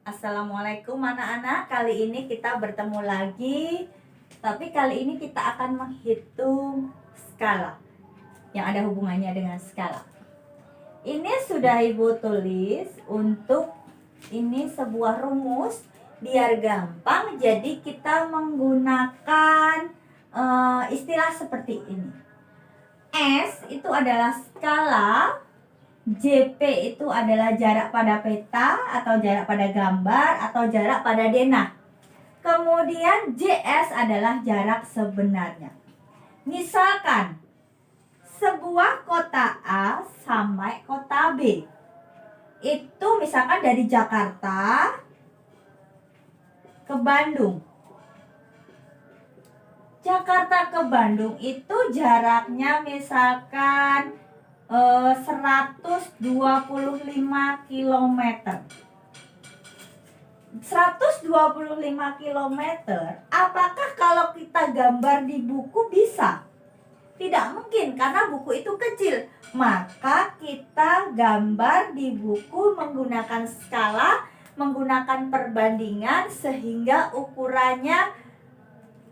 Assalamualaikum anak-anak. Kali ini kita bertemu lagi. Tapi kali ini kita akan menghitung skala yang ada hubungannya dengan skala. Ini sudah Ibu tulis untuk ini sebuah rumus biar gampang. Jadi kita menggunakan istilah seperti ini. S itu adalah skala, JP itu adalah jarak pada peta atau jarak pada gambar atau jarak pada denah. Kemudian JS adalah jarak sebenarnya. Misalkan sebuah kota A sampai kota B. Itu misalkan dari Jakarta ke Bandung. Jakarta ke Bandung itu jaraknya misalkan 125 km. 125 km, apakah kalau kita gambar di buku bisa? Tidak mungkin karena buku itu kecil. Maka kita gambar di buku menggunakan skala, menggunakan perbandingan sehingga ukurannya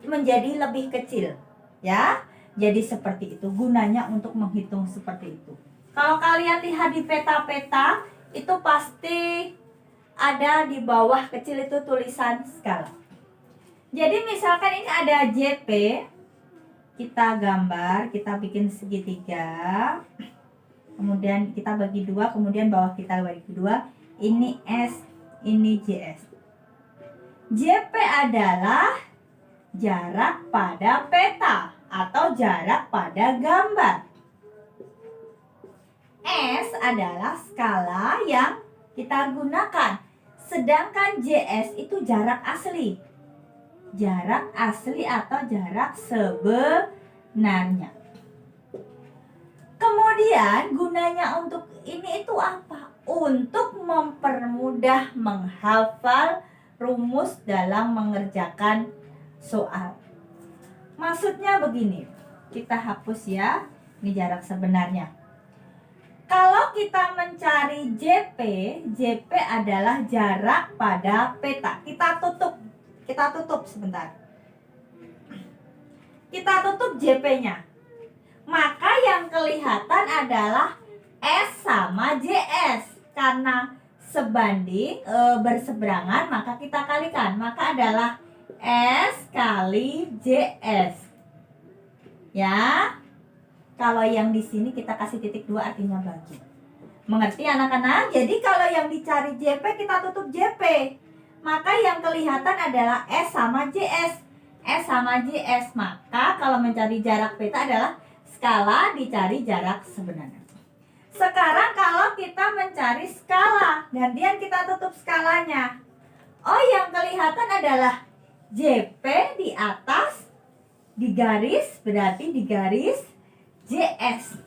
menjadi lebih kecil, ya. Jadi seperti itu gunanya untuk menghitung seperti itu. Kalau kalian lihat di peta-peta itu pasti ada di bawah kecil itu tulisan skala. Jadi misalkan ini ada JP, kita gambar, kita bikin segitiga, kemudian kita bagi dua, kemudian bawah kita bagi dua. Ini S, ini JS. JP adalah jarak pada peta atau jarak pada gambar. S adalah skala yang kita gunakan. Sedangkan JS itu jarak asli. Jarak asli atau jarak sebenarnya. Kemudian gunanya untuk ini itu apa? Untuk mempermudah menghafal rumus dalam mengerjakan soal. Maksudnya begini, kita hapus ya, ini jarak sebenarnya. Kalau kita mencari JP, JP adalah jarak pada peta. Kita tutup sebentar. Kita tutup JP-nya. Maka yang kelihatan adalah S sama JS. Karena sebanding, berseberangan, maka kita kalikan. Maka adalah S kali JS. Ya. Kalau yang di sini kita kasih titik 2 artinya bagi. Mengerti anak-anak? Jadi kalau yang dicari JP kita tutup JP. Maka yang kelihatan adalah S sama JS. S sama JS. Maka kalau mencari jarak peta adalah skala dicari jarak sebenarnya. Sekarang kalau kita mencari skala, gantian kita tutup skalanya. Oh, yang kelihatan adalah JP di atas, di garis, berarti di garis JS.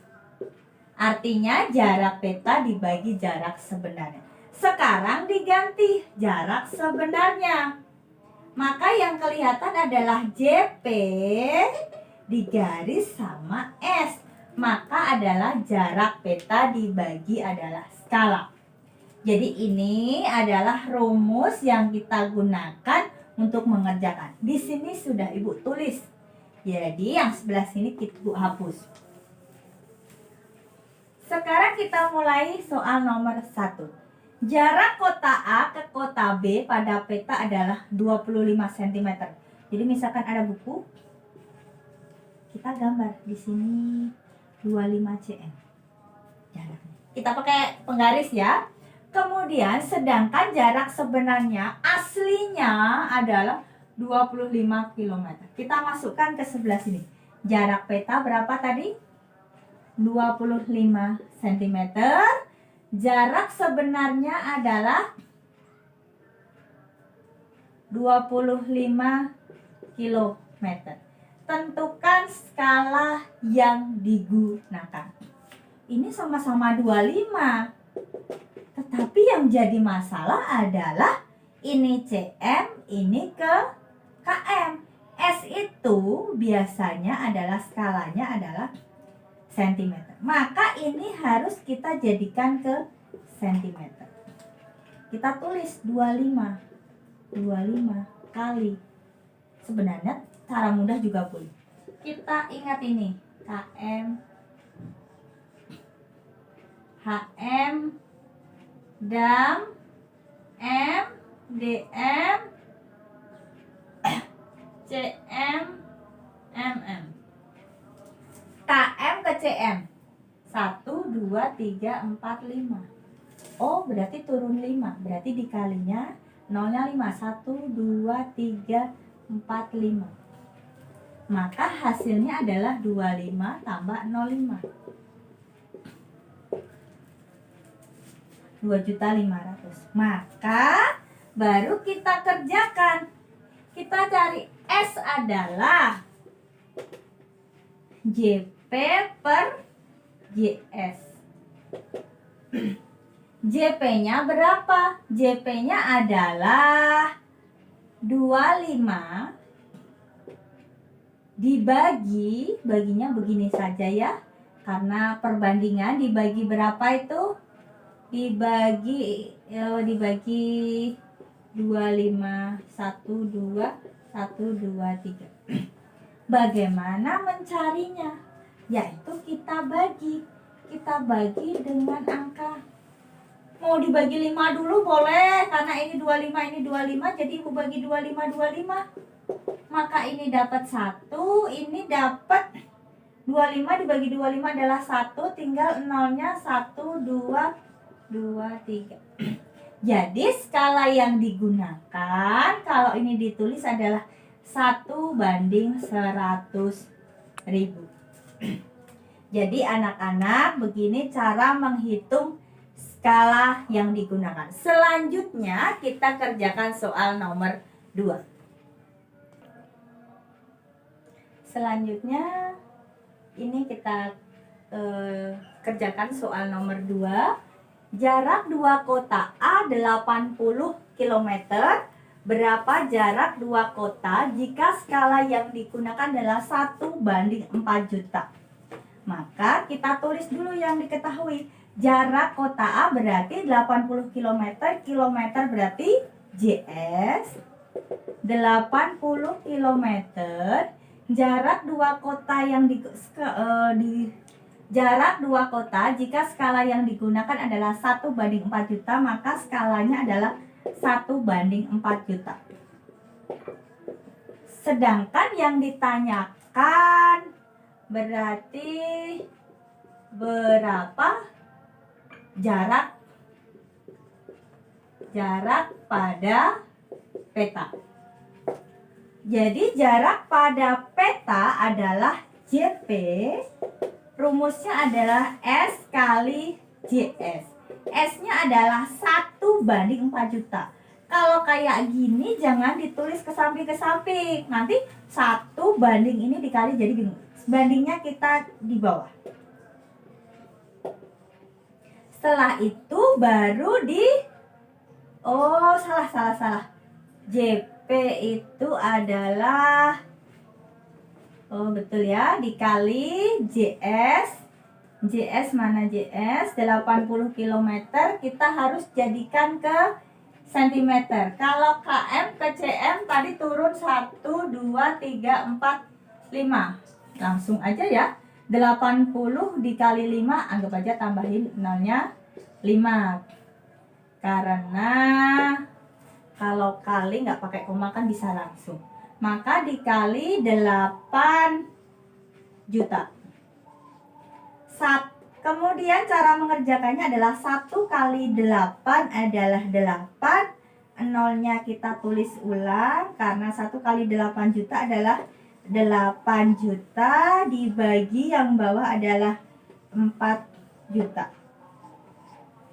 Artinya jarak peta dibagi jarak sebenarnya. Sekarang diganti jarak sebenarnya. Maka yang kelihatan adalah JP di garis sama S. Maka adalah jarak peta dibagi adalah skala. Jadi ini adalah rumus yang kita gunakan untuk mengerjakan. Di sini sudah Ibu tulis. Jadi yang sebelah sini Ibu hapus. Sekarang kita mulai soal nomor 1. Jarak kota A ke kota B pada peta adalah 25 cm. Jadi misalkan ada buku, kita gambar di sini 25 cm. Jaraknya. Kita pakai penggaris ya. Kemudian sedangkan jarak sebenarnya aslinya adalah 25 km. Kita masukkan ke sebelah sini. Jarak peta berapa tadi? 25 cm. Jarak sebenarnya adalah 25 km. Tentukan skala yang digunakan. Ini sama-sama 25. Tetapi yang jadi masalah adalah ini cm, ini ke km. S itu biasanya adalah skalanya adalah cm. Maka ini harus kita jadikan ke cm. kita tulis 25 kali. Sebenarnya cara mudah juga boleh. Kita ingat ini, KM, HM, DAM, M, DM, CM, MM. KM ke CM 1, 2, 3, 4, 5. Oh, berarti turun 5. Berarti dikalinya nolnya 5. 1, 2, 3, 4, 5. Maka hasilnya adalah 25 tambah 05. 2.500.000. Maka baru kita kerjakan. Kita cari S adalah JP per JS. JP-nya berapa? JP-nya adalah 25 baginya begini saja ya. Karena perbandingan dibagi berapa itu? Dibagi 25, 1, 2, 1, 2, 3. Bagaimana mencarinya? Yaitu kita bagi dengan angka. Mau dibagi 5 dulu boleh, karena ini 25, ini 25, jadi Ibu bagi 25. Maka ini dapat 1, ini dapat 25 dibagi 25 adalah 1, tinggal nolnya 1, 2, 3. Jadi skala yang digunakan kalau ini ditulis adalah 1:100.000. Jadi anak-anak, begini cara menghitung skala yang digunakan. Selanjutnya kita kerjakan soal nomor 2. Selanjutnya ini kita kerjakan soal nomor 2. Jarak dua kota A 80 km. Berapa jarak dua kota jika skala yang digunakan adalah 1:4 juta? Maka kita tulis dulu yang diketahui. Jarak kota A berarti 80 km. Kilometer berarti JS. 80 km. Jarak dua kota yang jarak dua kota jika skala yang digunakan adalah 1:4 juta, maka skalanya adalah 1:4 juta. Sedangkan yang ditanyakan berarti berapa jarak pada peta. Jadi jarak pada peta adalah JP. Rumusnya adalah S kali JS. S-nya adalah 1:4 juta. Kalau kayak gini jangan ditulis ke samping. Nanti 1 banding ini dikali jadi bingung. Bandingnya kita di bawah. Setelah itu baru salah. JP itu adalah betul ya, dikali JS. JS mana JS? 80 km kita harus jadikan ke cm. Kalau KM ke CM tadi turun 1, 2, 3, 4, 5. Langsung aja ya. 80 dikali 5, anggap aja tambahin nolnya 5. Karena kalau kali nggak pakai koma kan bisa langsung. Maka dikali 8 juta. Kemudian cara mengerjakannya adalah 1 kali 8 adalah 8. Nolnya kita tulis ulang karena 1 kali 8 juta adalah 8 juta dibagi yang bawah adalah 4 juta.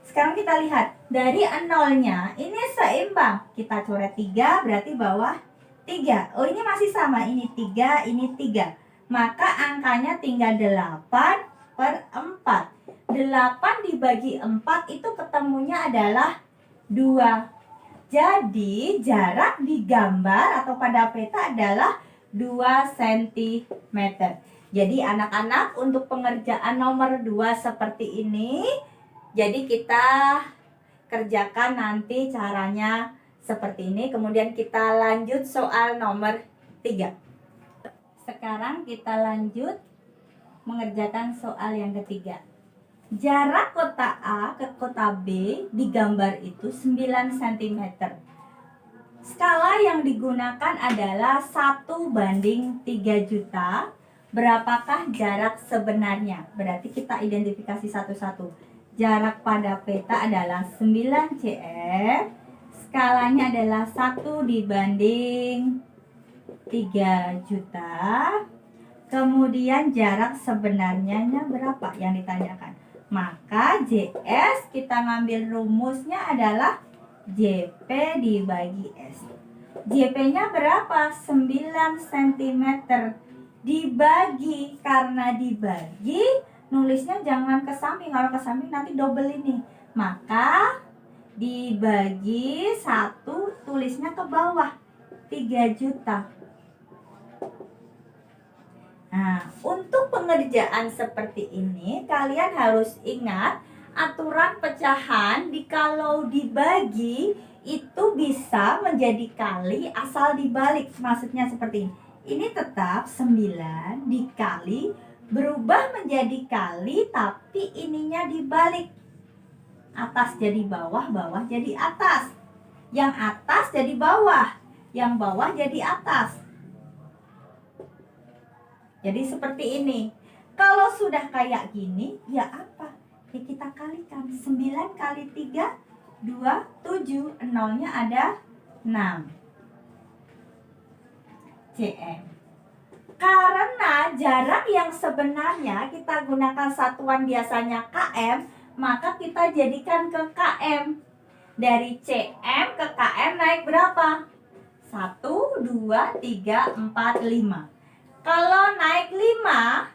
Sekarang kita lihat dari nolnya ini seimbang. Kita coret 3 berarti bawah 3. Oh, ini masih sama, ini 3, ini 3. Maka angkanya tinggal 8/4. 8 dibagi 4 itu ketemunya adalah 2. Jadi jarak di gambar atau pada peta adalah 2 cm. Jadi anak-anak, untuk pengerjaan nomor 2 seperti ini, jadi kita kerjakan nanti caranya seperti ini. Kemudian kita lanjut soal nomor 3. Sekarang kita lanjut mengerjakan soal yang ketiga. Jarak kota A ke kota B di gambar itu 9 cm. Skala yang digunakan adalah 1:3 juta. Berapakah jarak sebenarnya? Berarti kita identifikasi satu-satu. Jarak pada peta adalah 9 cm. Skalanya adalah 1:3 juta. Kemudian jarak sebenarnya berapa yang ditanyakan? Maka JS kita ngambil rumusnya adalah JP dibagi S. JP-nya berapa? 9 cm. Dibagi, karena dibagi nulisnya jangan ke samping. Kalau ke samping nanti double ini. Maka dibagi 1, tulisnya ke bawah 3 juta. Nah, untuk pengerjaan seperti ini kalian harus ingat aturan pecahan kalau dibagi itu bisa menjadi kali asal dibalik. Maksudnya seperti ini. Ini tetap 9 dikali berubah menjadi kali tapi ininya dibalik. Atas jadi bawah, bawah jadi atas. Yang atas jadi bawah, yang bawah jadi atas. Jadi seperti ini. Kalau sudah kayak gini, ya apa? Ya kita kalikan. 9 kali 3, 2, 7. Nolnya ada 6 cm. Karena jarak yang sebenarnya kita gunakan satuan biasanya km, maka kita jadikan ke km. Dari cm ke km naik berapa? 1, 2, 3, 4, 5. Kalau naik 5,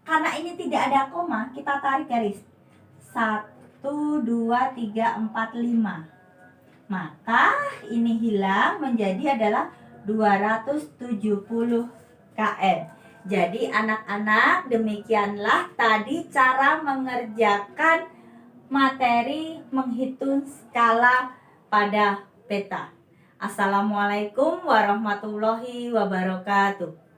karena ini tidak ada koma, kita tarik garis. 1, 2, 3, 4, 5. Maka ini hilang menjadi adalah 270 km. Jadi anak-anak, demikianlah tadi cara mengerjakan materi menghitung skala pada peta. Assalamualaikum warahmatullahi wabarakatuh.